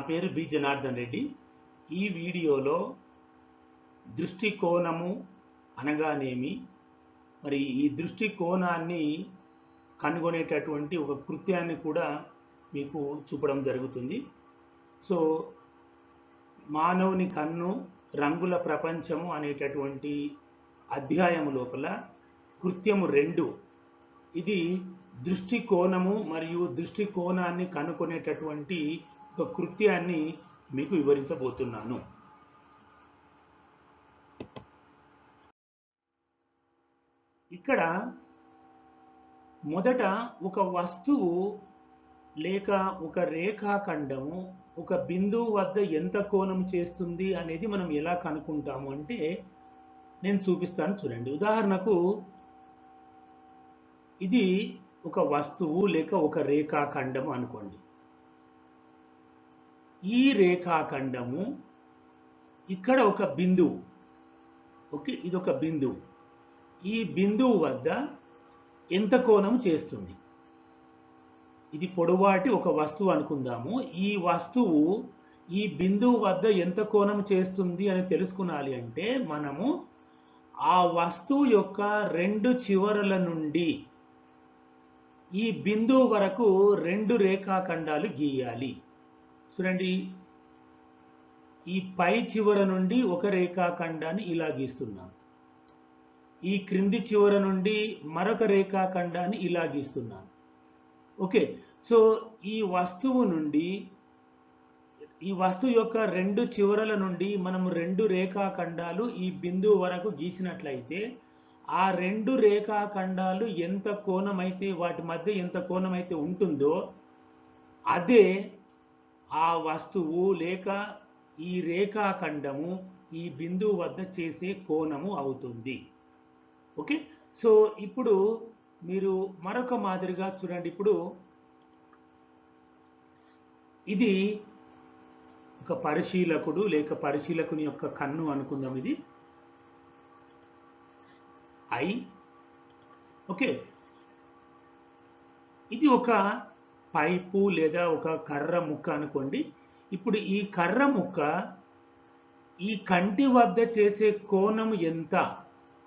పేరు బి జనార్దన్ రెడ్డి. ఈ వీడియోలో దృష్టికోణము అనగానేమి, మరి ఈ దృష్టికోణాన్ని కనుగొనేటటువంటి ఒక కృత్యాన్ని కూడా మీకు చూపడం జరుగుతుంది. సో మానవుని కన్ను రంగుల ప్రపంచము అనేటటువంటి అధ్యాయము లోపల కృత్యము 2 ఇది దృష్టికోణము మరియు దృష్టికోణాన్ని కనుగొనేటటువంటి ఒక కృత్యాన్ని మీకు వివరించబోతున్నాను. ఇక్కడ మొదట ఒక వస్తువు లేక ఒక రేఖాఖండము ఒక బిందువు వద్ద ఎంత కోణం చేస్తుంది అనేది మనం ఎలా కనుక్కుంటాము అంటే నేను చూపిస్తాను చూడండి. ఉదాహరణకు ఇది ఒక వస్తువు లేక ఒక రేఖాఖండము అనుకోండి. ఈ రేఖాఖండము ఇక్కడ ఒక బిందువు, ఓకే, ఇది ఒక బిందువు. ఈ బిందువు వద్ద ఎంత కోణం చేస్తుంది? ఇది పొడవాటి ఒక వస్తువు అనుకుందాము. ఈ వస్తువు ఈ బిందువు వద్ద ఎంత కోణం చేస్తుంది అని తెలుసుకోవాలి అంటే మనము ఆ వస్తువు యొక్క 2 చివరల నుండి ఈ బిందువు వరకు 2 రేఖాఖండాలు గీయాలి. చూడండి, ఈ పై చివర నుండి ఒక రేఖాఖండాన్ని ఇలా గీస్తున్నాను. ఈ క్రింది చివర నుండి మరొక రేఖాఖండాన్ని ఇలా గీస్తున్నాను. ఓకే, సో ఈ వస్తువు యొక్క 2 చివరల నుండి మనము 2 రేఖాఖండాలు ఈ బిందువు వరకు గీసినట్లయితే ఆ 2 రేఖాఖండాలు ఎంత కోణమైతే వాటి మధ్య ఎంత కోణమైతే ఉంటుందో అదే ఆ వస్తువు లేక ఈ రేఖాఖండము ఈ బిందువు వద్ద చేసే కోణము అవుతుంది. ఓకే, సో ఇప్పుడు మీరు మరొక మాదిరిగా చూడండి. ఇప్పుడు ఇది ఒక పరిశీలకుడు లేక పరిశీలకుని యొక్క కన్ను అనుకుందాం. ఇది ఐ. ఓకే, ఇది ఒక పైపు లేదా ఒక కర్ర ముక్క అనుకోండి. ఇప్పుడు ఈ కర్ర ముక్క ఈ కంటి వద్ద చేసే కోణం ఎంత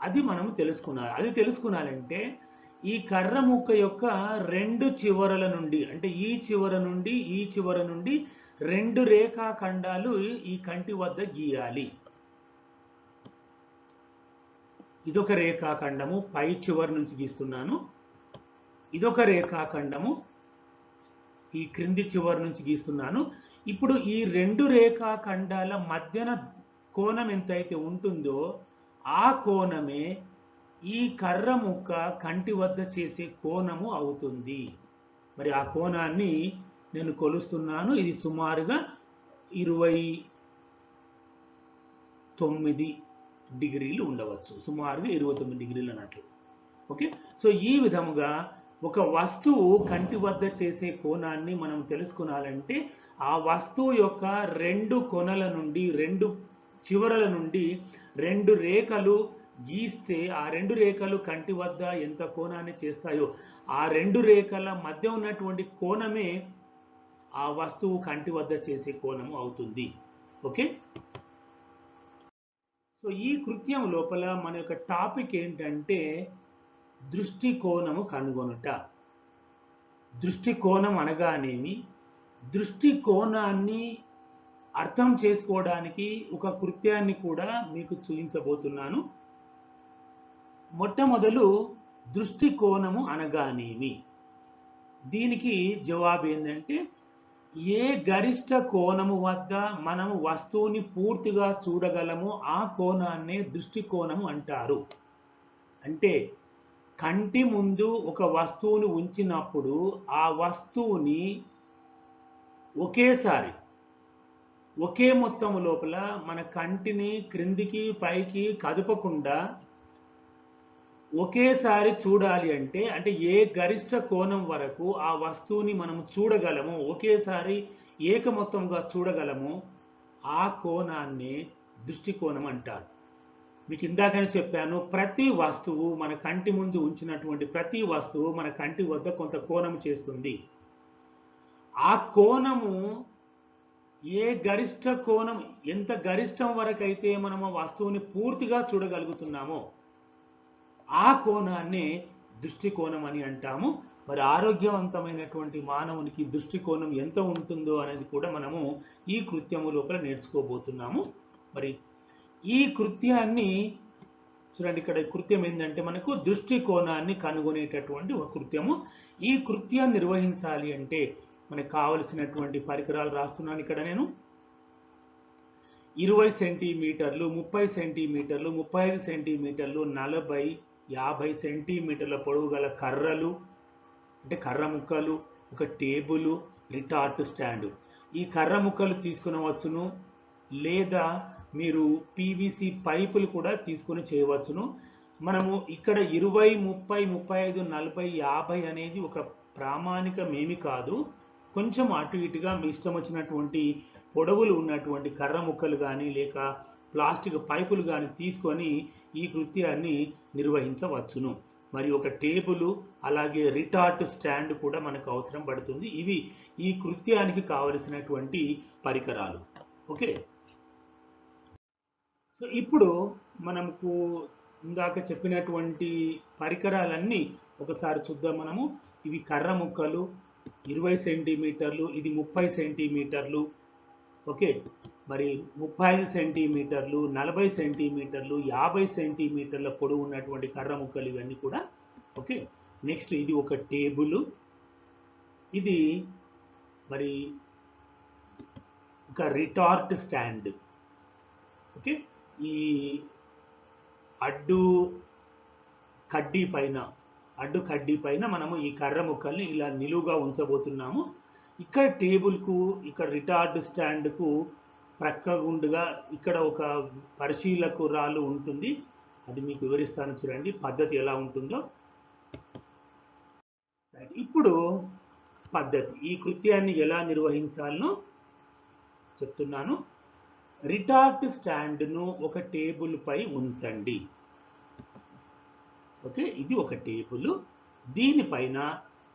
అది మనం తెలుసుకోవాలి. అది తెలుసుకోవాలంటే ఈ కర్ర ముక్క యొక్క 2 చివరల నుండి, అంటే ఈ చివర నుండి ఈ చివర నుండి 2 రేఖాఖండాలు ఈ కంటి వద్ద గీయాలి. ఇదొక రేఖాఖండము పై చివరి నుంచి గీస్తున్నాను. ఇదొక రేఖాఖండము ఈ క్రింది చివరి నుంచి గీస్తున్నాను. ఇప్పుడు ఈ 2 రేఖాఖండాల మధ్యన కోణం ఎంతైతే ఉంటుందో ఆ కోణమే ఈ కర్ర ముక్క కంటి వద్ద చేసే కోణము అవుతుంది. మరి ఆ కోణాన్ని నేను కొలుస్తున్నాను. ఇది సుమారుగా 29 డిగ్రీలు ఉండవచ్చు. సుమారుగా 29 డిగ్రీలు అన్నట్లు. ఓకే, సో ఈ విధముగా ఒక వస్తువు కంటి వద్ద చేసే కోణాన్ని మనం తెలుసుకోవాలంటే ఆ వస్తువు యొక్క 2 కొనల నుండి 2 చివరల నుండి 2 రేఖలు గీస్తే ఆ 2 రేఖలు కంటి వద్ద ఎంత కోణాన్ని చేస్తాయో ఆ 2 రేఖల మధ్య ఉన్నటువంటి కోణమే ఆ వస్తువు కంటి వద్ద చేసే కోణము అవుతుంది. ఓకే, సో ఈ కృత్యం లోపల మన యొక్క టాపిక్ ఏంటంటే దృష్టికోణము కనుగొనుట. దృష్టికోణం అనగానేమి, దృష్టికోణాన్ని అర్థం చేసుకోవడానికి ఒక కృత్యాన్ని కూడా మీకు చూపించబోతున్నాను. మొట్టమొదలు దృష్టికోణము అనగానేమి, దీనికి జవాబు ఏంటంటే ఏ గరిష్ట కోణము వద్ద మనము వస్తువుని పూర్తిగా చూడగలమో ఆ కోణాన్నే దృష్టికోణము అంటారు. అంటే కంటి ముందు ఒక వస్తువుని ఉంచినప్పుడు ఆ వస్తువుని ఒకేసారి ఒకే మొత్తం లోపల మన కంటిని క్రిందికి పైకి కదపకుండా ఒకేసారి చూడాలి అంటే ఏ గరిష్ట కోణం వరకు ఆ వస్తువుని మనం చూడగలము, ఒకేసారి ఏకమొత్తంగా చూడగలము ఆ కోణాన్ని దృష్టికోణం అంటారు. మీకు ఇందాకనే చెప్పాను, ప్రతి వస్తువు మన కంటి ముందు ఉంచినటువంటి ప్రతి వస్తువు మన కంటి వద్ద కొంత కోణం చేస్తుంది. ఆ కోణము ఏ గరిష్ట కోణం, ఎంత గరిష్టం వరకు అయితే మనం ఆ వస్తువుని పూర్తిగా చూడగలుగుతున్నామో ఆ కోణాన్ని దృష్టికోణం అని అంటాము. మరి ఆరోగ్యవంతమైనటువంటి మానవునికి దృష్టికోణం ఎంత ఉంటుందో అనేది కూడా మనము ఈ కృత్యము లోపల నేర్చుకోబోతున్నాము. మరి ఈ కృత్యాన్ని చూడండి, ఇక్కడ కృత్యం ఏంటంటే మనకు దృష్టికోణాన్ని కనుగొనేటటువంటి ఒక కృత్యము. ఈ కృత్యాన్ని నిర్వహించాలి అంటే మనకు కావలసినటువంటి పరికరాలు రాస్తున్నాను ఇక్కడ నేను. 20 సెంటీమీటర్లు, 30 సెంటీమీటర్లు, 35 సెంటీమీటర్లు, 40, 50 సెంటీమీటర్ల పొడవు గల కర్రలు, అంటే కర్ర ముక్కలు, ఒక టేబుల్, రిటార్ట్ స్టాండ్. ఈ కర్ర ముక్కలు తీసుకునవచ్చును, లేదా మీరు పీవీసీ పైపులు కూడా తీసుకొని చేయవచ్చును. మనము ఇక్కడ 20, 30, 35, 40, 50 అనేది ఒక ప్రామాణికమేమి కాదు. కొంచెం అటు ఇటుగా మీ ఇష్టం వచ్చినటువంటి పొడవులు ఉన్నటువంటి కర్ర ముక్కలు కానీ లేక ప్లాస్టిక్ పైపులు కానీ తీసుకొని ఈ కృత్యాన్ని నిర్వహించవచ్చును. మరి ఒక టేబుల్, అలాగే రిటార్ట్ స్టాండ్ కూడా మనకు అవసరం పడుతుంది. ఇవి ఈ కృత్యానికి కావలసినటువంటి పరికరాలు. ఓకే, సో ఇప్పుడు మనకు ఇందాక చెప్పినటువంటి పరికరాలన్నీ ఒకసారి చూద్దాం మనము. ఇవి కర్ర ముక్కలు, 20 సెంటీమీటర్లు, ఇది 30 సెంటీమీటర్లు. ఓకే, మరి 35 సెంటీమీటర్లు, 40 సెంటీమీటర్లు, 50 సెంటీమీటర్ల పొడవు ఉన్నటువంటి కర్ర ముక్కలు ఇవన్నీ కూడా. ఓకే, నెక్స్ట్ ఇది ఒక టేబుల్, ఇది మరి ఒక రిటార్ట్ స్టాండ్. ఓకే, ఈ అడ్డు కడ్డీ పైన మనము ఈ కర్ర ముక్కల్ని ఇలా నిలువుగా ఉంచబోతున్నాము. ఇక్కడ టేబుల్కు, ఇక్కడ రిటార్డ్ స్టాండ్కు ప్రక్కగుండుగా ఇక్కడ ఒక పరిశీలకురాలు ఉంటుంది. అది మీకు వివరిస్తాను, చూడండి పద్ధతి ఎలా ఉంటుందో. ఇప్పుడు పద్ధతి, ఈ కృత్యాన్ని ఎలా నిర్వహించాలనో చెప్తున్నాను. రిటార్ట్ స్టాండ్ను ఒక టేబుల్ పై ఉంచండి. ఓకే, ఇది ఒక టేబుల్, దీనిపైన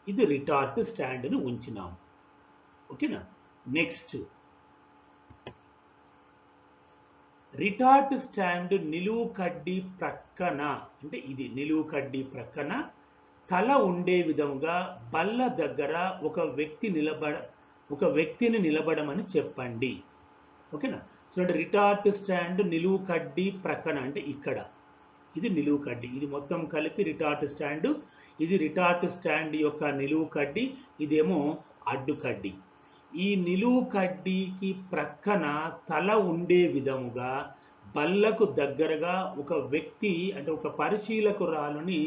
ఇది రిటార్ట్ స్టాండ్ను ఉంచినాము. ఓకేనా. నెక్స్ట్, రిటార్ట్ స్టాండ్ నిలువు కడ్డీ ప్రక్కన, అంటే ఇది నిలువు కడ్డీ ప్రక్కన తల ఉండే విధముగా బల్ల దగ్గర ఒక వ్యక్తిని నిలబడమని చెప్పండి. ఓకేనా. చూడండి, రిటార్ట్ స్టాండ్ నిలువు కడ్డీ ప్రక్కన అంటే ఇక్కడ ఇది నిలువు కడ్డీ, ఇది మొత్తం కలిపి రిటార్ట్ స్టాండ్. ఇది రిటార్ట్ స్టాండ్ యొక్క నిలువు కడ్డీ, ఇదేమో అడ్డు కడ్డీ. ఈ నిలువు కడ్డీకి ప్రక్కన తల ఉండే విధముగా బల్లకు దగ్గరగా ఒక వ్యక్తి, అంటే ఒక పరిశీలకురాలుని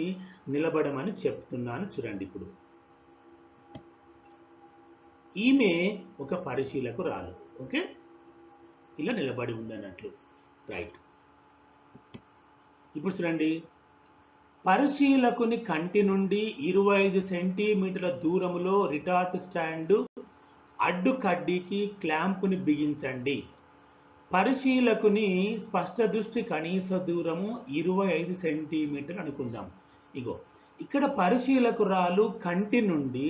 నిలబడమని చెప్తున్నాను. చూడండి, ఇప్పుడు ఈమె ఒక పరిశీలకురాలు. ఓకే, ఇలా నిలబడి ఉందన్నట్లు. రైట్, ఇప్పుడు చూడండి, పరిశీలకుని కంటి నుండి 25 సెంటీమీటర్ల దూరములో రిటార్ట్ స్టాండ్ అడ్డు కడ్డీకి క్లాంపుని బిగించండి. పరిశీలకుని స్పష్ట దృష్టి కనీస దూరము 25 సెంటీమీటర్లు అనుకుందాం. ఇగో ఇక్కడ పరిశీలకురాలు కంటి నుండి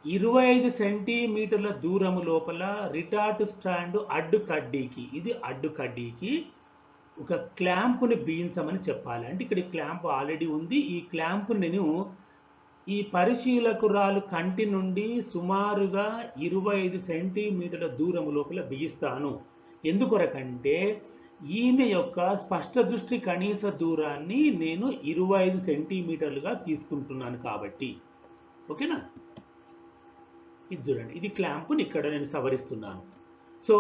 25 సెంటీమీటర్ల దూరము లోపల రిటార్ట్ స్టాండ్ అడ్డు కడ్డీకి, ఇది అడ్డు కడ్డీకి ఒక క్లాంపుని బిగించమని చెప్పాలి. అంటే ఇక్కడ క్లాంప్ ఆల్రెడీ ఉంది. ఈ క్లాంప్ నేను ఈ పరిశీలకురాలు కంటి నుండి సుమారుగా 25 సెంటీమీటర్ల దూరం లోపల బిగిస్తాను. ఎందుకొరకంటే ఈమె యొక్క స్పష్ట దృష్టి కనీస దూరాన్ని నేను 25 సెంటీమీటర్లుగా తీసుకుంటున్నాను కాబట్టి. ఓకేనా. ఇది చూడండి, ఇది క్లాంపుని ఇక్కడ నేను సవరిస్తున్నాను. సో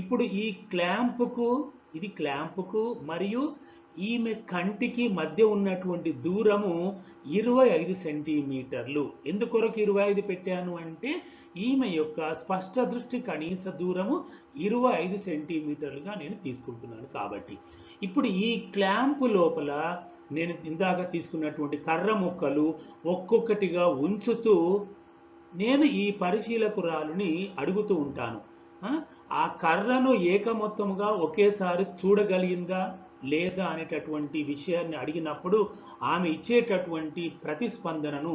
ఇప్పుడు ఈ క్లాంపుకు మరియు ఈమె కంటికి మధ్య ఉన్నటువంటి దూరము 25 సెంటీమీటర్లు. ఎందుకొరకు 25 పెట్టాను అంటే ఈమె యొక్క స్పష్ట దృష్టి కనీస దూరము 25 సెంటీమీటర్లుగా నేను తీసుకుంటున్నాను కాబట్టి. ఇప్పుడు ఈ క్లాంపు లోపల నేను ఇందాక తీసుకున్నటువంటి కర్ర ముక్కలు ఒక్కొక్కటిగా ఉంచుతూ నేను ఈ పరిశీలకురాలుని అడుగుతూ ఉంటాను, ఆ కర్రను ఏకమొత్తముగా ఒకేసారి చూడగలిగిందా లేదా అనేటటువంటి విషయాన్ని అడిగినప్పుడు ఆమె ఇచ్చేటటువంటి ప్రతిస్పందనను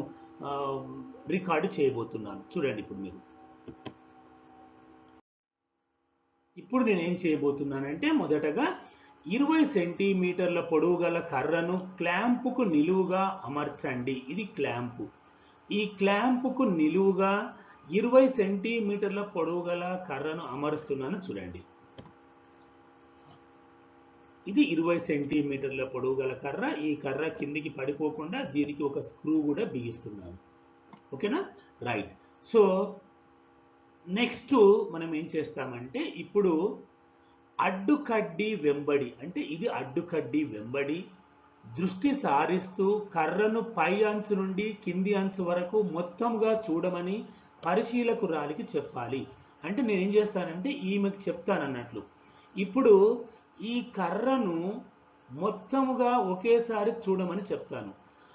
రికార్డు చేయబోతున్నాను. చూడండి ఇప్పుడు మీరు. ఇప్పుడు నేను ఏం చేయబోతున్నానంటే మొదటగా 20 సెంటీమీటర్ల పొడవు గల కర్రను క్లాంపుకు నిలువుగా అమర్చండి. ఇది క్లాంపు. ఈ క్లాంపుకు నిలువుగా 20 సెంటీమీటర్ల పొడవు గల కర్రను అమరుస్తున్నాను చూడండి. ఇది 20 సెంటీమీటర్ల పొడవు గల కర్ర. ఈ కర్ర కిందికి పడిపోకుండా దీనికి ఒక స్క్రూ కూడా బిగిస్తున్నాను. ఓకేనా? రైట్. సో నెక్స్ట్ మనం ఏం చేస్తామంటే ఇప్పుడు అడ్డుకడ్డి వెంబడి, అంటే ఇది అడ్డుకడ్డి వెంబడి దృష్టి సారిస్తూ కర్రను పై అంచు నుండి కింది అంచు వరకు మొత్తంగా చూడమని పరిశీలకురాలికి చెప్పాలి. అంటే నేనేం చేస్తానంటే ఈమెకు చెప్తానన్నట్లు. ఇప్పుడు ఈ కర్రను మొత్తముగా ఒకేసారి చూడమని చెప్తాను.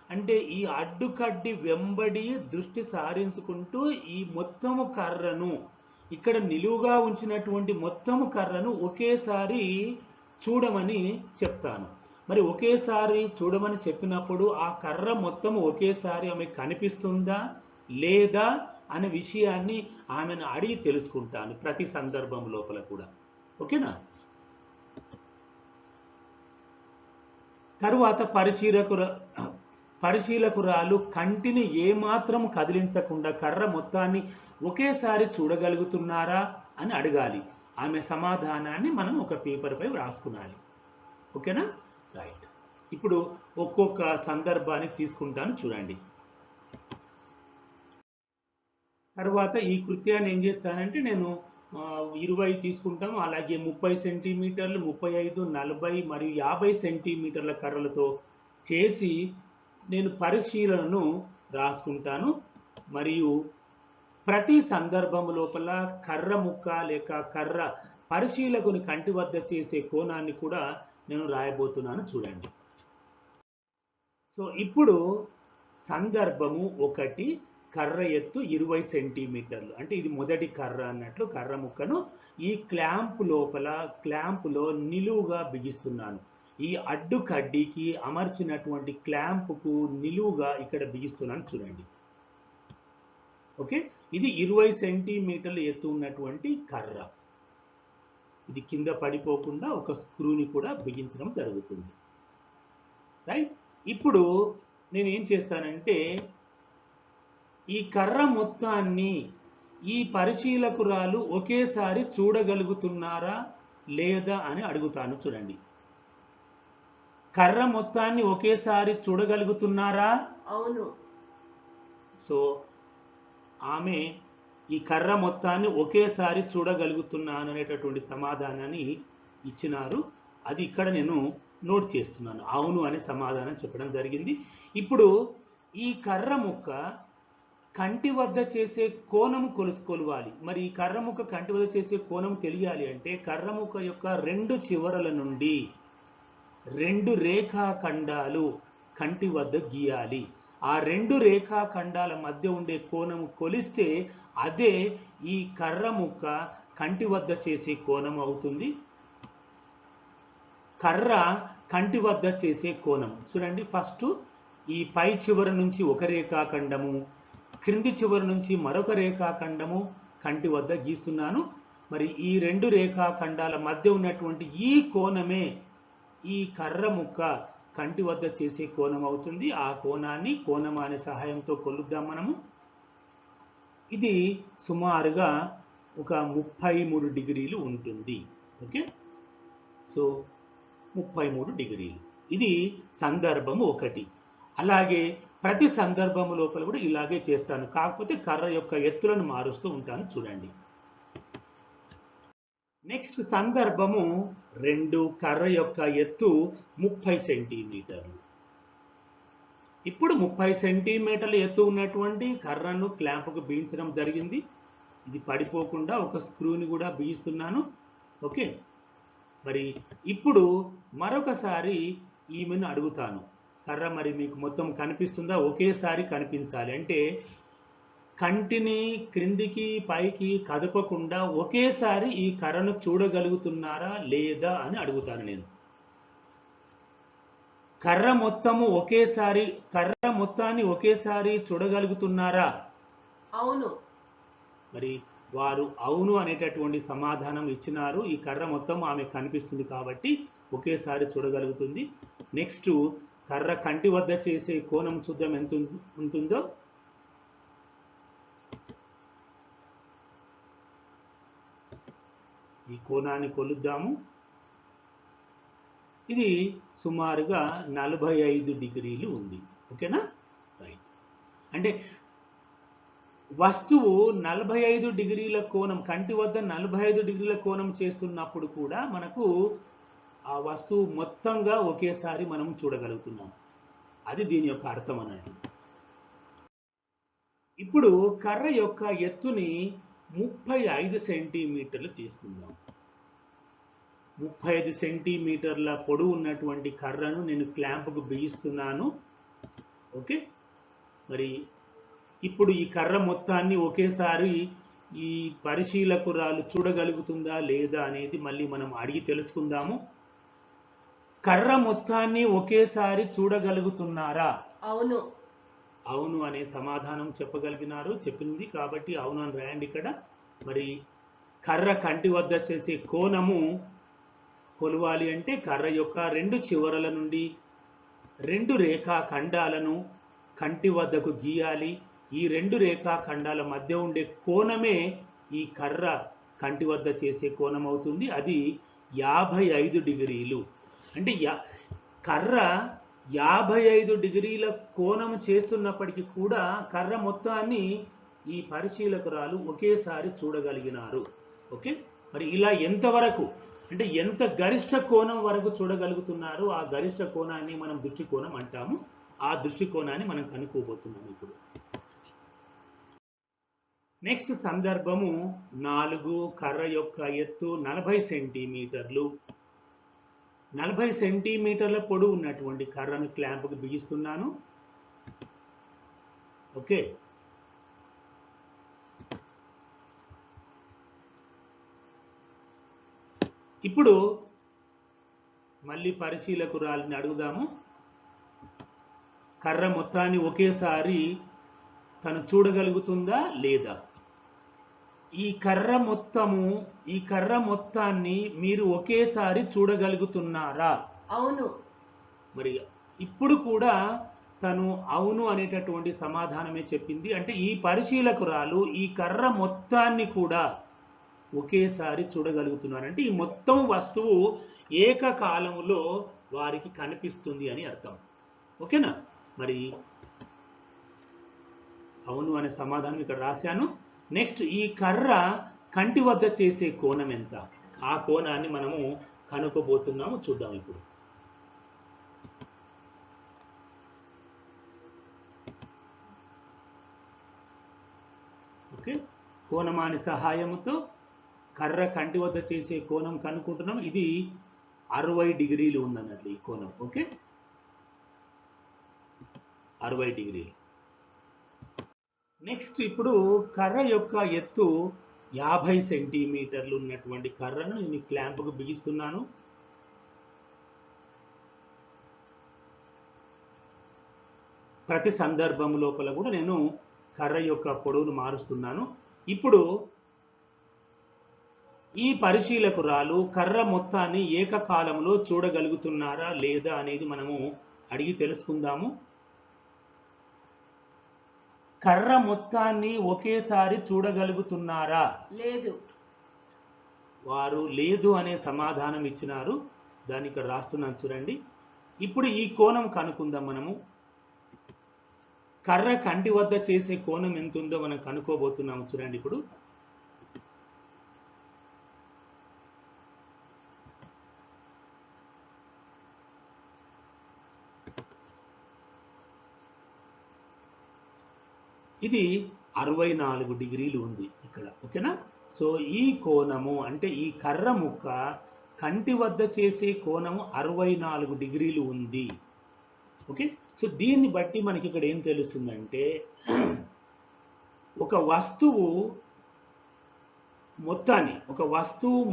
అంటే ఈ అడ్డుకడ్డి వెంబడి దృష్టి సారించుకుంటూ ఈ మొత్తము కర్రను, ఇక్కడ నిలువుగా ఉంచినటువంటి మొత్తము కర్రను ఒకేసారి చూడమని చెప్తాను. మరి ఒకేసారి చూడమని చెప్పినప్పుడు ఆ కర్ర మొత్తం ఒకేసారి ఆమెకు కనిపిస్తుందా లేదా అనే విషయాన్ని ఆమెను అడిగి తెలుసుకుంటాను ప్రతి సందర్భం లోపల కూడా. ఓకేనా? తరువాత పరిశీలకురాలు కంటిని ఏమాత్రం కదిలించకుండా కర్ర మొత్తాన్ని ఒకేసారి చూడగలుగుతున్నారా అని అడగాలి. ఆమె సమాధానాన్ని మనం ఒక పేపర్పై వ్రాసుకునాలి. ఓకేనా? రైట్. ఇప్పుడు ఒక్కొక్క సందర్భాన్ని తీసుకుంటాను చూడండి. తర్వాత ఈ కృత్యాన్ని ఏం చేస్తానంటే నేను 20 తీసుకుంటాము, అలాగే 30 సెంటీమీటర్లు, 35, 40 మరియు 50 సెంటీమీటర్ల కర్రలతో చేసి నేను పరిశీలనను రాసుకుంటాను. మరియు ప్రతి సందర్భం లోపల కర్ర ముక్క లేక కర్ర పరిశీలకుని కంటి వద్ద చేసే కోణాన్ని కూడా నేను రాయబోతున్నాను చూడండి. సో ఇప్పుడు సందర్భము 1, కర్ర ఎత్తు 20 సెంటీమీటర్లు, అంటే ఇది మొదటి కర్ర అన్నట్లు కర్ర ముక్కను ఈ క్లాంపులో నిలువుగా బిగిస్తున్నాను. ఈ అడ్డు కడ్డీకి అమర్చినటువంటి క్లాంపుకు నిలువుగా ఇక్కడ బిగిస్తున్నాను చూడండి. ఓకే, ఇది 20 సెంటీమీటర్లు ఎత్తు ఉన్నటువంటి కర్ర. ఇది కింద పడిపోకుండా ఒక స్క్రూని కూడా బిగించడం జరుగుతుంది. రైట్. ఇప్పుడు నేను ఏం చేస్తానంటే ఈ కర్ర మొత్తాన్ని ఈ పరిశీలకురాలు ఒకేసారి చూడగలుగుతున్నారా లేదా అని అడుగుతాను చూడండి. కర్ర మొత్తాన్ని ఒకేసారి చూడగలుగుతున్నారా? అవును. సో ఆమె ఈ కర్ర మొత్తాన్ని ఒకేసారి చూడగలుగుతున్నాను అనేటటువంటి సమాధానాన్ని ఇచ్చినారు. అది ఇక్కడ నేను నోట్ చేస్తున్నాను. అవును అనే సమాధానం చెప్పడం జరిగింది. ఇప్పుడు ఈ కర్ర ముక్క కంటి వద్ద చేసే కోణం కొలవాలి. మరి ఈ కర్ర ముక్క కంటి వద్ద చేసే కోణం తెలియాలి అంటే కర్ర ముక్క యొక్క 2 చివరల నుండి 2 రేఖాఖండాలు కంటి వద్ద గీయాలి. ఆ 2 రేఖాఖండాల మధ్య ఉండే కోణం కొలిస్తే అదే ఈ కర్ర ముక్క కంటి వద్ద చేసే కోణం అవుతుంది. కర్ర కంటి వద్ద చేసే కోణం చూడండి. ఫస్ట్ ఈ పై చివరి నుంచి ఒక రేఖాఖండము, క్రింది చివరి నుంచి మరొక రేఖాఖండము కంటి వద్ద గీస్తున్నాను. మరి ఈ 2 రేఖాఖండాల మధ్య ఉన్నటువంటి ఈ కోణమే ఈ కర్ర ముక్క కంటి వద్ద చేసే కోణం అవుతుంది. ఆ కోణాన్ని కోణమాన సహాయంతో కొలుద్దాం మనము. ఇది సుమారుగా ఒక 33 డిగ్రీలు ఉంటుంది. ఓకే, సో 33 డిగ్రీలు. ఇది సందర్భము 1. అలాగే ప్రతి సందర్భము లోపల కూడా ఇలాగే చేస్తాను, కాకపోతే కర్ర యొక్క ఎత్తులను మారుస్తూ ఉంటాను చూడండి. నెక్స్ట్ సందర్భము 2, కర్ర యొక్క ఎత్తు 30 సెంటీమీటర్లు. ఇప్పుడు 30 సెంటీమీటర్ల ఎత్తు ఉన్నటువంటి కర్రను క్లాంపుకు బిగించడం జరిగింది. ఇది పడిపోకుండా ఒక స్క్రూని కూడా బిగిస్తున్నాను. ఓకే, మరి ఇప్పుడు మరొకసారి ఈమెను అడుగుతాను, కర్ర మరి మీకు మొత్తం కనిపిస్తుందా? ఒకేసారి కనిపించాలి అంటే కంటిని క్రిందికి పైకి కదపకుండా ఒకేసారి ఈ కర్రను చూడగలుగుతున్నారా లేదా అని అడుగుతాను నేను. కర్ర మొత్తాన్ని ఒకేసారి చూడగలుగుతున్నారా? అవును. మరి వారు అవును అనేటటువంటి సమాధానం ఇచ్చినారు. ఈ కర్ర మొత్తం ఆమె కనిపిస్తుంది కాబట్టి ఒకేసారి చూడగలుగుతుంది. నెక్స్ట్ కర్ర కంటి వద్ద చేసే కోణం చూద్దాం ఎంత ఉంటుందో. ఈ కోణాన్ని కొలుద్దాము. ఇది సుమారుగా 45 డిగ్రీలు ఉంది. ఓకేనా? రైట్. అంటే వస్తువు 45 డిగ్రీల కోణం, కంటి వద్ద 45 డిగ్రీల కోణం చేస్తున్నప్పుడు కూడా మనకు ఆ వస్తువు మొత్తంగా ఒకేసారి మనం చూడగలుగుతున్నాం. అది దీని యొక్క అర్థం అన్నట్టు. ఇప్పుడు కర్ర యొక్క ఎత్తుని 35 సెంటీమీటర్లు తీసుకుందాం. 35 సెంటీమీటర్ల పొడవు ఉన్నటువంటి కర్రను నేను క్లాంప్కు బిగిస్తున్నాను. ఓకే, మరి ఇప్పుడు ఈ కర్ర మొత్తాన్ని ఒకేసారి ఈ పరిశీలకురాలు చూడగలుగుతుందా లేదా అనేది మళ్ళీ మనం అడిగి తెలుసుకుందాము. కర్ర మొత్తాన్ని ఒకేసారి చూడగలుగుతున్నారా? అవును. అవును అనే సమాధానం చెప్పగలిగినారు. చెప్పింది కాబట్టి అవును అని రాయండి ఇక్కడ. మరి కర్ర కంటి వద్ద చేసే కోణము కొలవాలి అంటే కర్ర యొక్క 2 చివరల నుండి 2 రేఖా ఖండాలను కంటి వద్దకు గీయాలి. ఈ 2 రేఖా ఖండాల మధ్య ఉండే కోణమే ఈ కర్ర కంటి వద్ద చేసే కోణం అవుతుంది. అది 55 డిగ్రీలు. అంటే కర్ర 55 డిగ్రీల కోణం చేస్తున్నప్పటికీ కూడా కర్ర మొత్తాన్ని ఈ పరిశీలకురాలు ఒకేసారి చూడగలిగినారు. ఓకే, మరి ఇలా ఎంతవరకు అంటే ఎంత గరిష్ట కోణం వరకు చూడగలుగుతున్నారు, ఆ గరిష్ట కోణాన్ని మనం దృష్టికోణం అంటాము. ఆ దృష్టికోణాన్ని మనం కనుక్కోబోతున్నాం ఇప్పుడు. నెక్స్ట్ సందర్భము 4. కర్ర యొక్క ఎత్తు 40 సెంటీమీటర్లు. 40 సెంటీమీటర్ల పొడవు ఉన్నటువంటి కర్రను క్లాంప్కి బిగిస్తున్నాను. ఓకే, ఇప్పుడు మళ్ళీ పరిశీలకురాలిని అడుగుదాము. కర్ర మొత్తాన్ని ఒకేసారి తను చూడగలుగుతుందా లేదా? ఈ కర్ర మొత్తాన్ని మీరు ఒకేసారి చూడగలుగుతున్నారా? అవును. మరి ఇప్పుడు కూడా తను అవును అనేటటువంటి సమాధానమే చెప్పింది. అంటే ఈ పరిశీలకురాలు ఈ కర్ర మొత్తాన్ని కూడా ఒకేసారి చూడగలుగుతున్నారు. అంటే ఈ మొత్తం వస్తువు ఏకకాలంలో వారికి కనిపిస్తుంది అని అర్థం. ఓకేనా? మరి అవును అనే సమాధానం ఇక్కడ రాశాను. నెక్స్ట్ ఈ కర్ర కంటి వద్ద చేసే కోణం ఎంత? ఆ కోణాన్ని మనము కనుక్కోబోతున్నాము. చూద్దాం ఇప్పుడు. ఓకే, కోణమాని సహాయంతో కర్ర కంటి వద్ద చేసే కోణం కనుక్కుంటున్నాం. ఇది 60 డిగ్రీలు ఉందన్నట్లు ఈ కోణం. ఓకే, 60 డిగ్రీలు. నెక్స్ట్ ఇప్పుడు కర్ర యొక్క ఎత్తు 50 సెంటీమీటర్లు ఉన్నటువంటి కర్రను నేను క్లాంప్కు బిగిస్తున్నాను. ప్రతి సందర్భం లోపల కూడా నేను కర్ర యొక్క పొడవును మారుస్తున్నాను. ఇప్పుడు ఈ పరిశీలకురాలు కర్ర మొత్తాన్ని ఏకకాలంలో చూడగలుగుతున్నారా లేదా అనేది మనము అడిగి తెలుసుకుందాము. కర్ర మొత్తాన్ని ఒకేసారి చూడగలుగుతున్నారా? లేదు. వారు లేదు అనే సమాధానం ఇచ్చినారు. దాన్ని ఇక్కడ రాస్తున్నాను చూడండి. ఇప్పుడు ఈ కోణం కనుక్కుందాం మనము. కర్ర కంటి వద్ద చేసే కోణం ఎంత ఉందో మనం కనుక్కోబోతున్నాము చూడండి ఇప్పుడు. ఇది 64 డిగ్రీలు ఉంది ఇక్కడ. ఓకేనా? సో ఈ కోణము అంటే ఈ కర్ర ముక్క కంటి వద్ద చేసే కోణము 64 డిగ్రీలు ఉంది. ఓకే, సో దీన్ని బట్టి మనకి ఇక్కడ ఏం తెలుస్తుందంటే ఒక వస్తువు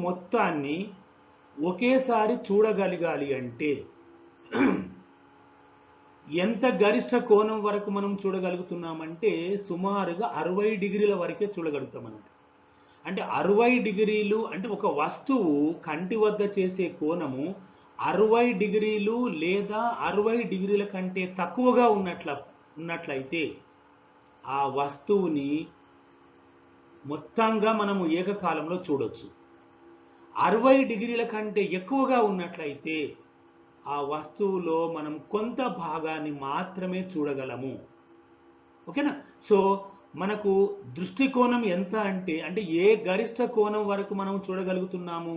మొత్తాన్ని ఒకేసారి చూడగలగాలి అంటే ఎంత గరిష్ట కోణం వరకు మనం చూడగలుగుతున్నామంటే సుమారుగా 60 డిగ్రీల వరకే చూడగలుగుతాం అన్నమాట. అంటే 60 డిగ్రీలు అంటే ఒక వస్తువు కంటి వద్ద చేసే కోణము 60 డిగ్రీలు లేదా 60 డిగ్రీల కంటే తక్కువగా ఉన్నట్లయితే ఆ వస్తువుని మొత్తంగా మనము ఏకకాలంలో చూడొచ్చు. 60 డిగ్రీల కంటే ఎక్కువగా ఉన్నట్లయితే ఆ వస్తువులో మనం కొంత భాగాన్ని మాత్రమే చూడగలము. ఓకేనా? సో మనకు దృష్టికోణం ఎంత అంటే ఏ గరిష్ట కోణం వరకు మనం చూడగలుగుతున్నాము,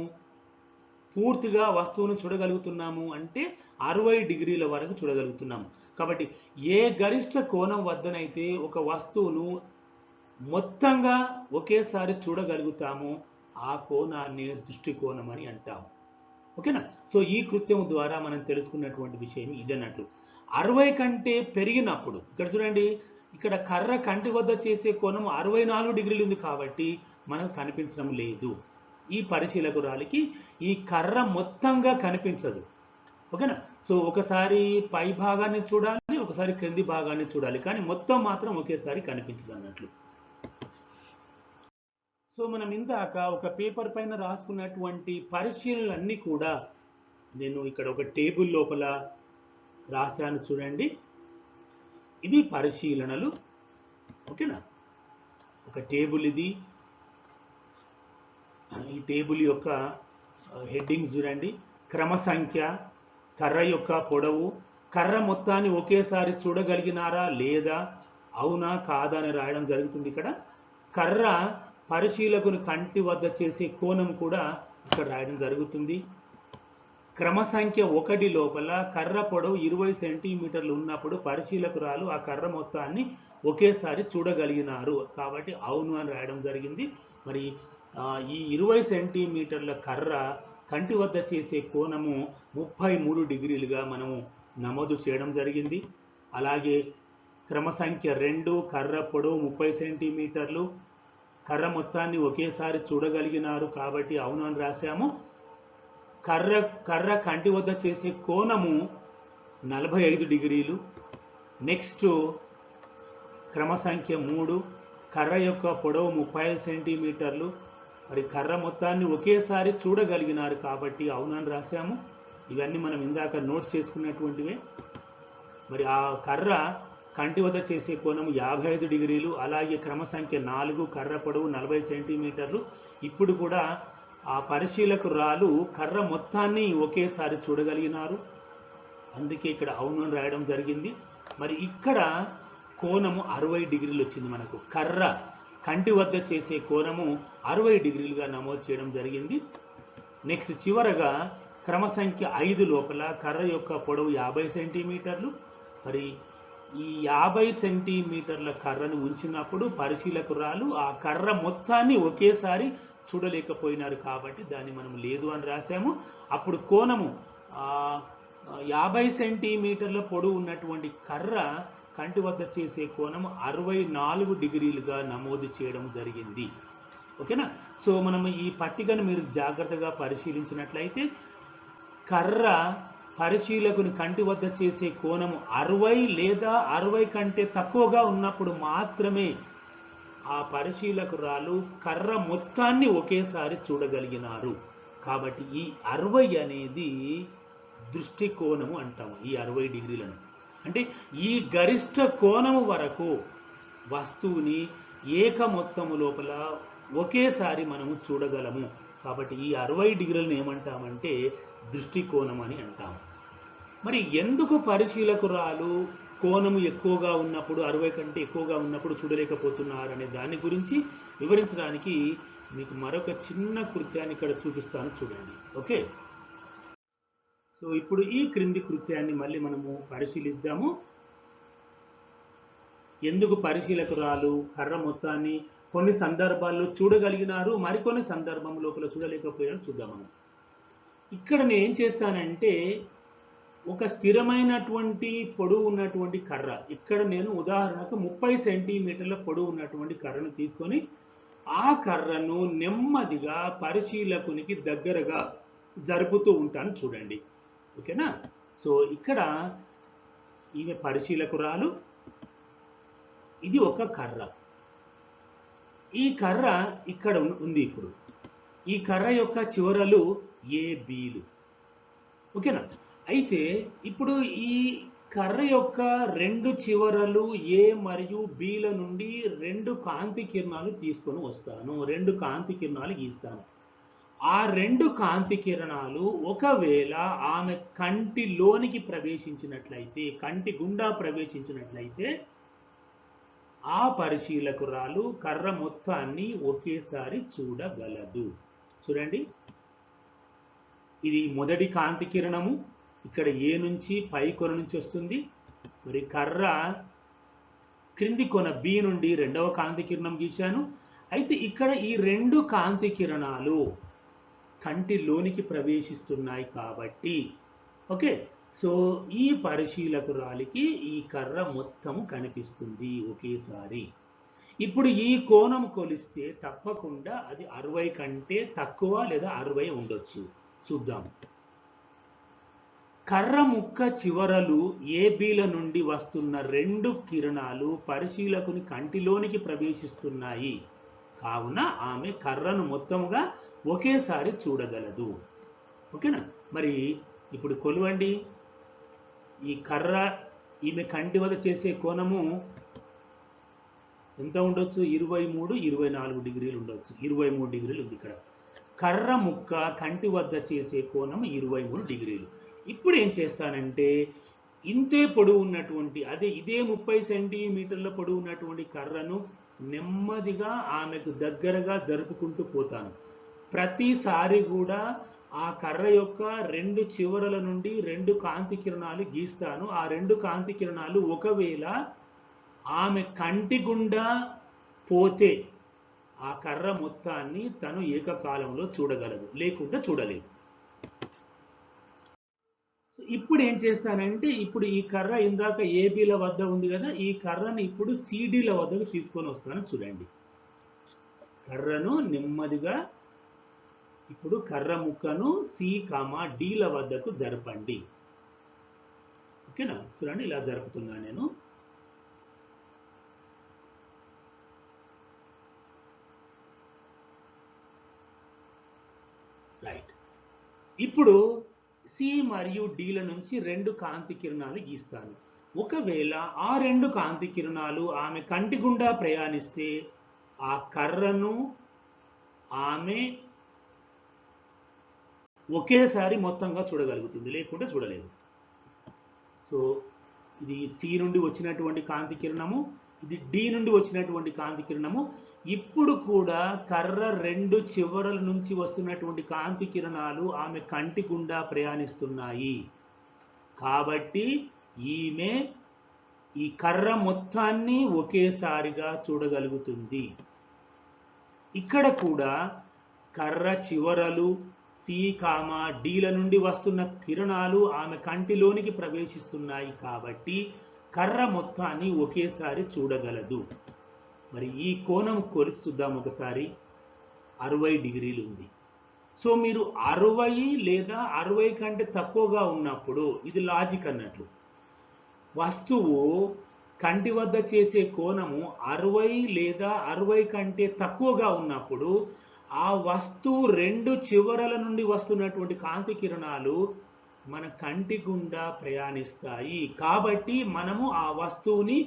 పూర్తిగా వస్తువును చూడగలుగుతున్నాము అంటే 60 డిగ్రీల వరకు చూడగలుగుతున్నాము. కాబట్టి ఏ గరిష్ట కోణం వద్దనైతే ఒక వస్తువును మొత్తంగా ఒకేసారి చూడగలుగుతామో ఆ కోణాన్ని దృష్టికోణం అని అంటాము. ఓకేనా? సో ఈ కృత్యం ద్వారా మనం తెలుసుకున్నటువంటి విషయం ఇదన్నట్లు. 60 కంటే పెరిగినప్పుడు ఇక్కడ చూడండి, ఇక్కడ కర్ర కంటి వద్ద చేసే కోణం 64 డిగ్రీలు ఉంది కాబట్టి మనకు కనిపించడం లేదు. ఈ పరిశీలకురాలికి ఈ కర్ర మొత్తంగా కనిపించదు. ఓకేనా? సో ఒకసారి పై భాగాన్ని చూడాలి, ఒకసారి క్రింది భాగాన్ని చూడాలి, కానీ మొత్తం మాత్రం ఒకేసారి కనిపించదు అన్నట్లు. సో మనం ఇందాక ఒక పేపర్ పైన రాసుకున్నటువంటి పరిశీలనలన్నీ కూడా నేను ఇక్కడ ఒక టేబుల్ లోపల రాశాను చూడండి. ఇవి పరిశీలనలు. ఓకేనా? ఒక టేబుల్ ఇది. ఈ టేబుల్ యొక్క హెడ్డింగ్స్ చూడండి. క్రమ సంఖ్య, కర్ర యొక్క పొడవు, కర్ర మొత్తాన్ని ఒకేసారి చూడగలిగినారా లేదా, అవునా కాదా అని రాయడం జరుగుతుంది ఇక్కడ. కర్ర పరిశీలకుని కంటి వద్ద చేసే కోణం కూడా ఇక్కడ రాయడం జరుగుతుంది. క్రమ సంఖ్య 1 లోపల కర్ర పొడవు 20 సెంటీమీటర్లు ఉన్నప్పుడు పరిశీలకురాలు ఆ కర్ర మొత్తాన్ని ఒకేసారి చూడగలిగినారు కాబట్టి అవును అని రాయడం జరిగింది. మరి ఈ 20 సెంటీమీటర్ల కర్ర కంటి వద్ద చేసే కోణము 33 డిగ్రీలుగా మనము నమోదు చేయడం జరిగింది. అలాగే క్రమ సంఖ్య 2 కర్ర పొడవు 30 సెంటీమీటర్లు, కర్ర మొత్తాన్ని ఒకేసారి చూడగలిగినారు కాబట్టి అవును అని రాశాము. కర్ర కంటి వద్ద చేసే కోణము 45 డిగ్రీలు. నెక్స్ట్ క్రమ సంఖ్య 3 కర్ర యొక్క పొడవు 35 సెంటీమీటర్లు, మరి కర్ర మొత్తాన్ని ఒకేసారి చూడగలిగినారు కాబట్టి అవును అని రాశాము. ఇవన్నీ మనం ఇందాక నోట్ చేసుకున్నటువంటివే. మరి ఆ కర్ర కంటి వద్ద చేసే కోణం 55 డిగ్రీలు. అలాగే క్రమ సంఖ్య 4 కర్ర పొడవు 40 సెంటీమీటర్లు. ఇప్పుడు కూడా ఆ పరిశీలకురాలు కర్ర మొత్తాన్ని ఒకేసారి చూడగలిగినారు, అందుకే ఇక్కడ అవును అని రాయడం జరిగింది. మరి ఇక్కడ కోణము 60 డిగ్రీలు వచ్చింది మనకు. కర్ర కంటి వద్ద చేసే కోణము 60 డిగ్రీలుగా నమోదు చేయడం జరిగింది. నెక్స్ట్ చివరగా క్రమ సంఖ్య 5 లోపల కర్ర యొక్క పొడవు 50 సెంటీమీటర్లు. మరి ఈ 50 సెంటీమీటర్ల కర్రను ఉంచినప్పుడు పరిశీలకురాలు ఆ కర్ర మొత్తాన్ని ఒకేసారి చూడలేకపోయినారు కాబట్టి దాన్ని మనం లేదు అని రాశాము. అప్పుడు కోణము 50 సెంటీమీటర్ల పొడవు ఉన్నటువంటి కర్ర కంటి వద్ద చేసే కోణం 64 డిగ్రీలుగా నమోదు చేయడం జరిగింది. ఓకేనా? సో మనం ఈ పట్టికను మీరు జాగ్రత్తగా పరిశీలించినట్లయితే కర్ర పరిశీలకుని కంటి వద్ద చేసే కోణము 60 లేదా 60 కంటే తక్కువగా ఉన్నప్పుడు మాత్రమే ఆ పరిశీలకురాలు కర్ర మొత్తాన్ని ఒకేసారి చూడగలిగినారు. కాబట్టి ఈ 60 అనేది దృష్టికోణము అంటాము. ఈ 60 డిగ్రీలను అంటే ఈ గరిష్ట కోణము వరకు వస్తువుని ఏక మొత్తము లోపల ఒకేసారి మనము చూడగలము. కాబట్టి ఈ 60 డిగ్రీలను ఏమంటామంటే దృష్టికోణం అని అంటాము. మరి ఎందుకు పరిశీలకురాలు కోణము ఎక్కువగా ఉన్నప్పుడు 60 కంటే ఎక్కువగా ఉన్నప్పుడు చూడలేకపోతున్నారు అనే దాని గురించి వివరించడానికి మీకు మరొక చిన్న కృత్యాన్ని ఇక్కడ చూపిస్తాను చూడండి. ఓకే, సో ఇప్పుడు ఈ క్రింది కృత్యాన్ని మళ్ళీ మనము పరిశీలిద్దాము. ఎందుకు పరిశీలకురాలు కర్ర మొత్తాన్ని కొన్ని సందర్భాల్లో చూడగలిగినారు, మరికొన్ని సందర్భం లోపల చూడలేకపోయారు చూద్దాం మనం. ఇక్కడ నేను ఏం చేస్తానంటే ఒక స్థిరమైనటువంటి పొడవు ఉన్నటువంటి కర్ర, ఇక్కడ నేను ఉదాహరణకు 30 సెంటీమీటర్ల పొడవు ఉన్నటువంటి కర్రను తీసుకొని ఆ కర్రను నెమ్మదిగా పరిశీలకునికి దగ్గరగా జరుపుతూ ఉంటాను చూడండి. ఓకేనా? సో ఇక్కడ ఈమె పరిశీలకురాలు, ఇది ఒక కర్ర. ఈ కర్ర ఇక్కడ ఉంది. ఇప్పుడు ఈ కర్ర యొక్క చివరలు ఏ బీలు, ఓకేనా. అయితే ఇప్పుడు ఈ కర్ర యొక్క రెండు చివరలు ఏ మరియు బీల నుండి రెండు కాంతి కిరణాలు తీసుకొని వస్తాను, రెండు కాంతి కిరణాలు గీస్తాను. ఆ రెండు కాంతి కిరణాలు ఒకవేళ ఆమె కంటిలోనికి ప్రవేశించినట్లయితే, కంటి గుండా ప్రవేశించినట్లయితే ఆ పరిశీలకురాలు కర్ర మొత్తాన్ని ఒకేసారి చూడగలదు. చూడండి, ఇది మొదటి కాంతి కిరణము, ఇక్కడ ఏ నుంచి పై కొన నుంచి వస్తుంది. మరి కర్ర క్రింది కొన బి నుండి రెండవ కాంతి కిరణం గీశాను. అయితే ఇక్కడ ఈ రెండు కాంతి కిరణాలు కంటిలోనికి ప్రవేశిస్తున్నాయి కాబట్టి, ఓకే, సో ఈ పరిశీలకురాలికి ఈ కర్ర మొత్తం కనిపిస్తుంది ఒకేసారి. ఇప్పుడు ఈ కోణం కొలిస్తే తప్పకుండా అది 60 కంటే తక్కువ లేదా 60 ఉండొచ్చు. చూద్దాం. కర్ర ముక్క చివరలు ఏబీల నుండి వస్తున్న రెండు కిరణాలు పరిశీలకుని కంటిలోనికి ప్రవేశిస్తున్నాయి కావున ఆమె కర్రను మొత్తముగా ఒకేసారి చూడగలదు. ఓకేనా. మరి ఇప్పుడు కొలవండి. ఈ కర్ర ఈమె కంటి వద్ద చేసే కోణము ఎంత ఉండొచ్చు? 23, 24 డిగ్రీలు ఉండొచ్చు. 23 డిగ్రీలు ఉంది ఇక్కడ. కర్ర ముక్క కంటి వద్ద చేసే కోణం 23 డిగ్రీలు. ఇప్పుడు ఏం చేస్తానంటే ఇంతే పొడవు ఉన్నటువంటి ఇదే 30 సెంటీమీటర్ల పొడవు ఉన్నటువంటి కర్రను నెమ్మదిగా ఆమెకు దగ్గరగా జరుపుకుంటూ పోతాను. ప్రతిసారి కూడా ఆ కర్ర యొక్క రెండు చివరల నుండి రెండు కాంతి కిరణాలు గీస్తాను. ఆ రెండు కాంతి కిరణాలు ఒకవేళ ఆమె కంటి గుండా పోతే ఆ కర్ర మొత్తాన్ని తను ఏకకాలంలో చూడగలదు, లేకుంటే చూడలేదు. ఇప్పుడు ఏం చేస్తానంటే ఇప్పుడు ఈ కర్ర ఇందాక ఏబీల వద్ద ఉంది కదా, ఈ కర్రను ఇప్పుడు సిడీల వద్దకు తీసుకొని వస్తాను. చూడండి, కర్రను నెమ్మదిగా ఇప్పుడు కర్ర ముక్కను సి, డీల వద్దకు జరపండి. ఓకేనా. చూడండి, ఇలా జరుపుతున్నాను నేను. రైట్. ఇప్పుడు సి మరియు డీల నుంచి రెండు కాంతి కిరణాలు గీస్తాను. ఒకవేళ ఆ రెండు కాంతి కిరణాలు ఆమె కంటి గుండా ప్రయాణిస్తే ఆ కర్రను ఆమె ఒకేసారి మొత్తంగా చూడగలుగుతుంది, లేకుంటే చూడలేదు. సో ఇది సి నుండి వచ్చినటువంటి కాంతి కిరణము, ఇది డి నుండి వచ్చినటువంటి కాంతి కిరణము. ఇప్పుడు కూడా కర్ర రెండు చివరల నుంచి వస్తున్నటువంటి కాంతి కిరణాలు ఆమె కంటి గుండా ప్రయాణిస్తున్నాయి కాబట్టి ఈమె ఈ కర్ర మొత్తాన్ని ఒకేసారిగా చూడగలుగుతుంది. ఇక్కడ కూడా కర్ర చివరలు సి, డీల నుండి వస్తున్న కిరణాలు ఆమె కంటిలోనికి ప్రవేశిస్తున్నాయి కాబట్టి కర్ర మొత్తాన్ని ఒకేసారి చూడగలదు. మరి ఈ కోణం కొలిచి చూద్దాం ఒకసారి. 60 డిగ్రీలు ఉంది. సో మీరు 60 లేదా 60 కంటే తక్కువగా ఉన్నప్పుడు ఇది లాజిక్ అన్నట్లు. వస్తువు కంటి వద్ద చేసే కోణము 60 లేదా 60 కంటే తక్కువగా ఉన్నప్పుడు ఆ వస్తువు రెండు చివరల నుండి వస్తున్నటువంటి కాంతి కిరణాలు మన కంటి గుండా ప్రయాణిస్తాయి కాబట్టి మనము ఆ వస్తువుని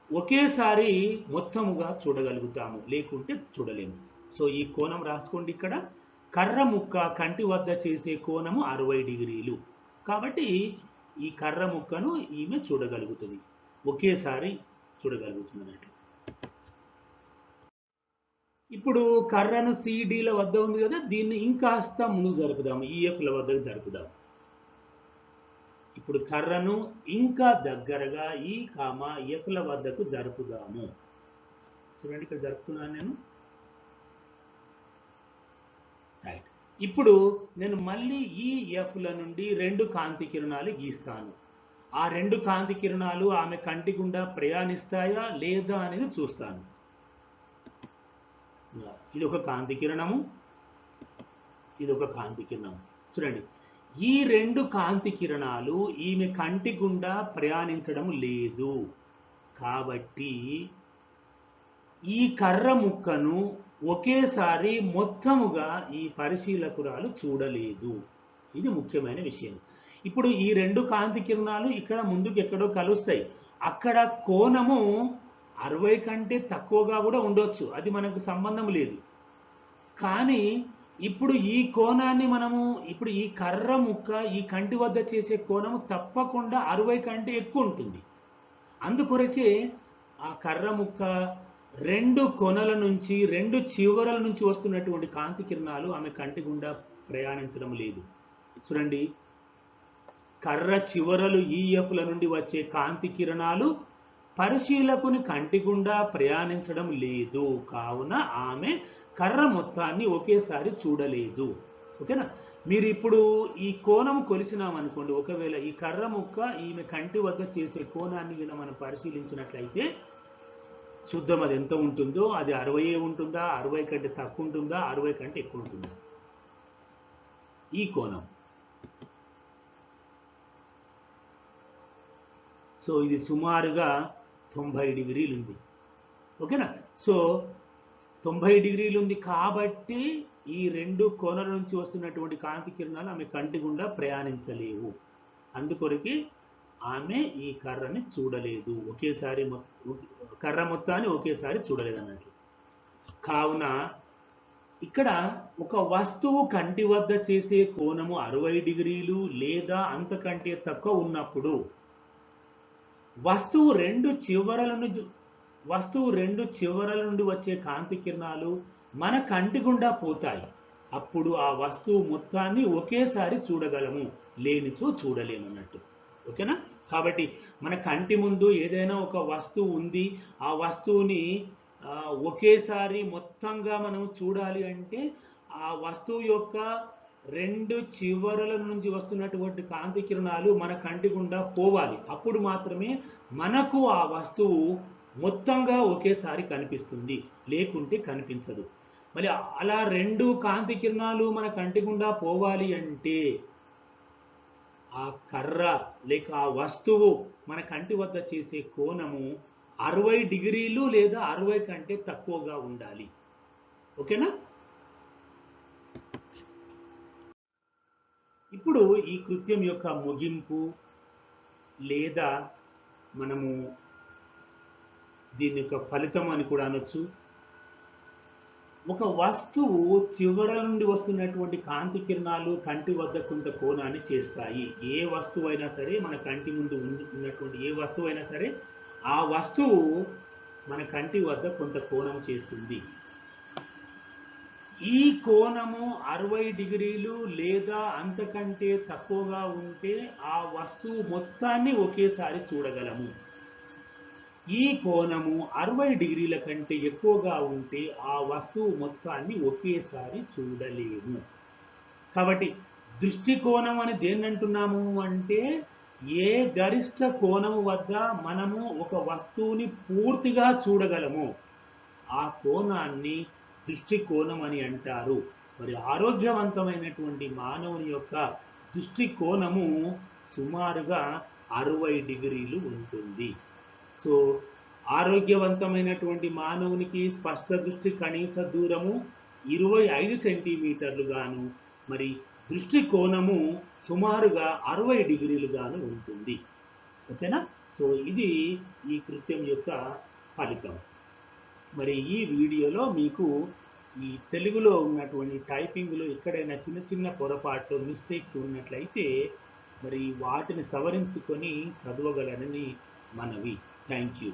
ఒకేసారి మొత్తముగా చూడగలుగుతాము, లేకుంటే చూడలేము. సో ఈ కోణం రాసుకోండి. ఇక్కడ కర్ర ముక్క కంటి వద్ద చేసే కోణము 60 డిగ్రీలు కాబట్టి ఈ కర్ర ముక్కను ఈమె చూడగలుగుతుంది, ఒకేసారి చూడగలుగుతుంది అన్నట్లు. ఇప్పుడు కర్రను సిడీల వద్ద ఉంది కదా, దీన్ని ఇంకాస్త ముందుకు జరుపుదాము, ఈఎఫ్ల వద్దకు జరుపుదాం. ఇప్పుడు కర్రను ఇంకా దగ్గరగా ఈ, ఎఫ్ల వద్దకు జరుపుదాము. చూడండి, ఇక్కడ జరుపుతున్నాను నేను. రైట్. ఇప్పుడు నేను మళ్ళీ ఈ ఎఫ్ల నుండి రెండు కాంతి కిరణాలు గీస్తాను. ఆ రెండు కాంతి కిరణాలు ఆమె కంటి గుండా ప్రయాణిస్తాయా లేదా అనేది చూస్తాను. ఇది ఒక కాంతి కిరణము, ఇది ఒక కాంతి కిరణం. చూడండి, ఈ రెండు కాంతి కిరణాలు ఈమె కంటి గుండా ప్రయాణించడం లేదు కాబట్టి ఈ కర్ర ముక్కను ఒకేసారి మొత్తముగా ఈ పరిశీలకురాలు చూడలేదు. ఇది ముఖ్యమైన విషయం. ఇప్పుడు ఈ రెండు కాంతి కిరణాలు ఇక్కడ ముందుకు ఎక్కడో కలుస్తాయి. అక్కడ కోణము 60 కంటే తక్కువగా కూడా ఉండొచ్చు, అది మనకు సంబంధం లేదు. కానీ ఇప్పుడు ఈ కోణాన్ని మనము ఇప్పుడు ఈ కర్ర ముక్క ఈ కంటి వద్ద చేసే కోణము తప్పకుండా 60 కంటే ఎక్కువ ఉంటుంది. అందుకొరకే ఆ కర్ర ముక్క రెండు కొనల నుంచి రెండు చివరల నుంచి వస్తున్నటువంటి కాంతి కిరణాలు ఆమె కంటి గుండా ప్రయాణించడం లేదు. చూడండి, కర్ర చివరలు ఈఎఫ్ల నుండి వచ్చే కాంతి కిరణాలు పరిశీలకుని కంటి గుండా ప్రయాణించడం లేదు. కావున ఆమె కర్ర మొత్తాన్ని ఒకేసారి చూడలేదు. ఓకేనా? మీరు ఇప్పుడు ఈ కోణం కొలిసినామనుకోండి, ఒకవేళ ఈ కర్ర ముక్క ఈమె కంటి వద్ద చేసే కోణాన్ని కనుక మనం పరిశీలించినట్లయితే చూద్దాం అది ఎంత ఉంటుందో. అది 60 ఉంటుందా, 60 కంటే తక్కువ ఉంటుందా, 60 కంటే ఎక్కువ ఉంటుందా? ఈ కోణం సో ఇది సుమారుగా 90 డిగ్రీలు ఉంది. ఓకేనా? సో 90 డిగ్రీలు ఉంది కాబట్టి ఈ రెండు కోణాల నుంచి వస్తున్నటువంటి కాంతి కిరణాలు ఆమె కంటి గుండా ప్రయాణించలేవు. అందుకొరకి ఆమె ఈ కర్రని చూడలేదు, ఒకేసారి కర్ర మొత్తాన్ని ఒకేసారి చూడలేదు అన్నట్టు. కావున ఇక్కడ ఒక వస్తువు కంటి వద్ద చేసే కోణము 60 డిగ్రీలు లేదా అంతకంటే తక్కువ ఉన్నప్పుడు వస్తువు రెండు చివరల నుండి వచ్చే కాంతి కిరణాలు మన కంటి గుండా పోతాయి. అప్పుడు ఆ వస్తువు మొత్తాన్ని ఒకేసారి చూడగలము, లేనిచో చూడలేమన్నట్టు. ఓకేనా? కాబట్టి మన కంటి ముందు ఏదైనా ఒక వస్తువు ఉంది, ఆ వస్తువుని ఒకేసారి మొత్తంగా మనం చూడాలి అంటే ఆ వస్తువు యొక్క రెండు చివరల నుంచి వస్తున్నటువంటి కాంతి కిరణాలు మన కంటి గుండా పోవాలి. అప్పుడు మాత్రమే మనకు ఆ వస్తువు మొత్తంగా ఒకేసారి కనిపిస్తుంది, లేకుంటే కనిపించదు. మరి అలా రెండు కాంతి కిరణాలు మన కంటి గుండా పోవాలి అంటే ఆ కర్ర లేక ఆ వస్తువు మన కంటి వద్ద చేసే కోణము 60 డిగ్రీలు లేదా 60 కంటే తక్కువగా ఉండాలి. ఓకేనా? ఇప్పుడు ఈ కృత్యం యొక్క ముగింపు లేదా మనము దీని యొక్క ఫలితం అని కూడా అనొచ్చు. ఒక వస్తువు చివరల నుండి వస్తున్నటువంటి కాంతి కిరణాలు కంటి వద్ద కొంత కోణాన్ని చేస్తాయి. ఏ వస్తువు అయినా సరే, మన కంటి ముందు ఉన్నటువంటి ఏ వస్తువు అయినా సరే, ఆ వస్తువు మన కంటి వద్ద కొంత కోణం చేస్తుంది. ఈ కోణము 60 డిగ్రీలు లేదా అంతకంటే తక్కువగా ఉంటే ఆ వస్తువు మొత్తాన్ని ఒకేసారి చూడగలము. ఈ కోణము 60 డిగ్రీల కంటే ఎక్కువగా ఉంటే ఆ వస్తువు మొత్తాన్ని ఒకేసారి చూడలేము. కాబట్టి దృష్టికోణం అని దేన్ని అంటున్నాము అంటే ఏ గరిష్ట కోణము వద్ద మనము ఒక వస్తువుని పూర్తిగా చూడగలము ఆ కోణాన్ని దృష్టికోణం అని అంటారు. మరి ఆరోగ్యవంతమైనటువంటి మానవుని యొక్క దృష్టికోణము సుమారుగా 60 డిగ్రీలు ఉంటుంది. సో ఆరోగ్యవంతమైనటువంటి మానవునికి స్పష్ట దృష్టి కనీస దూరము 25 సెంటీమీటర్లు గాను, మరి దృష్టి కోణము సుమారుగా 60 డిగ్రీలు గాను ఉంటుంది. ఓకేనా? సో ఇది ఈ కృత్యం యొక్క ఫలితం. మరి ఈ వీడియోలో మీకు ఈ తెలుగులో ఉన్నటువంటి టైపింగ్లో ఎక్కడైనా చిన్న చిన్న పొరపాట్లు మిస్టేక్స్ ఉన్నట్లయితే మరి వాటిని సవరించుకొని చదవగలరని మనవి. Thank you.